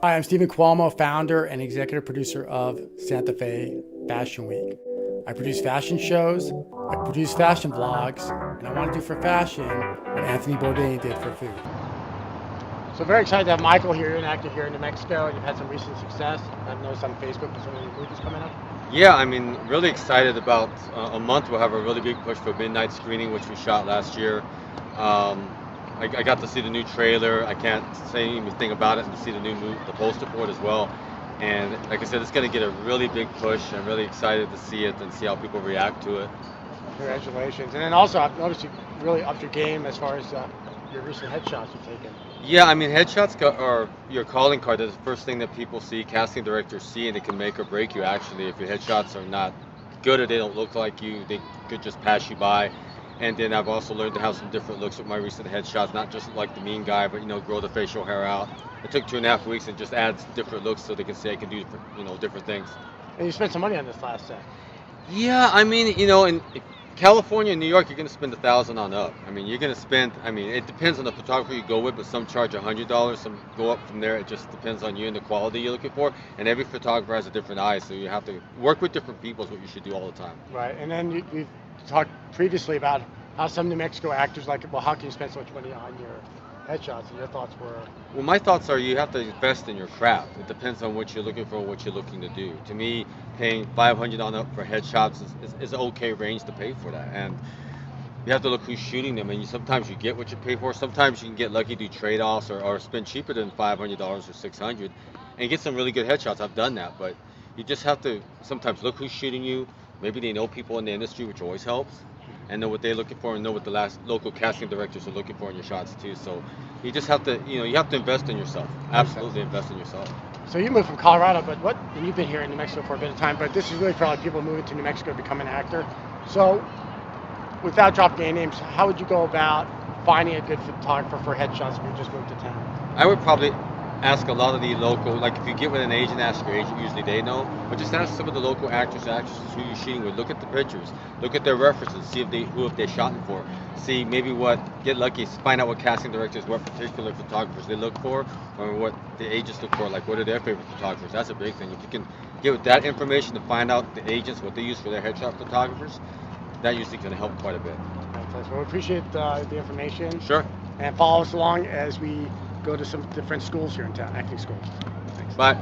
Hi, I'm Stephen Cuomo, founder and executive producer of Santa Fe Fashion Week. I produce fashion shows, I produce fashion vlogs, and I want to do for fashion what Anthony Bourdain did for food. So very excited to have Michael here, you're an actor here in New Mexico. You've had some recent success. I've noticed on Facebook with some of your movies coming up. Yeah, I mean, really excited about a month. We'll have a really big push for midnight screening, which we shot last year. I got to see the new trailer. I can't say anything about it and to see the poster for it as well. And like I said, it's going to get a really big push. I'm really excited to see it and see how people react to it. Congratulations. And then also, I've noticed you really upped your game as far as your recent headshots you've taken. Yeah, I mean, are your calling card. That's the first thing that people see, casting directors see, and it can make or break you, actually. If your headshots are not good or they don't look like you, they could just pass you by. And then I've also learned to have some different looks with my recent headshots, not just like the mean guy, but, grow the facial hair out. It took 2.5 weeks and just adds different looks so they can say I can do, different things. And you spent some money on this last set. Yeah, I mean, in California and New York, you're going to spend $1,000 on up. I mean, you're going to spend. I mean, it depends on the photographer you go with, but some charge $100, some go up from there. It just depends on you and the quality you're looking for. And every photographer has a different eye, so you have to work with different people. Is what you should do all the time. Right, and then you talked previously about how some New Mexico actors like, well, how can you spend so much money on your headshots? And your thoughts were? Well, my thoughts are you have to invest in your craft. It depends on what you're looking for, what you're looking to do. To me, paying $500 on up for headshots is an okay range to pay for that. And you have to look who's shooting them. And sometimes you get what you pay for. Sometimes you can get lucky, do trade-offs, or spend cheaper than $500 or $600 and get some really good headshots. I've done that. But you just have to sometimes look who's shooting you. Maybe they know people in the industry, which always helps, and know what they're looking for and know what the last local casting directors are looking for in your shots too. So you just have to, you have to invest in yourself. Absolutely invest in yourself. So you moved from Colorado, but and you've been here in New Mexico for a bit of time, but this is really for like people moving to New Mexico to become an actor. So without dropping any names, how would you go about finding a good photographer for headshots if you just moved to town? I would probably ask a lot of the local, like if you get with an agent, ask your agent, usually they know, but just ask some of the local actors, actresses who you're shooting with. Look at the pictures, look at their references, see who have they shot for, see maybe get lucky, find out what casting directors, what particular photographers they look for, or what the agents look for, like what are their favorite photographers. That's a big thing. If you can get with that information to find out the agents, what they use for their headshot photographers, that usually can help quite a bit. Fantastic. Well, we appreciate the information. Sure. And follow us along as we go to some different schools here in town, acting schools. Thanks. Bye.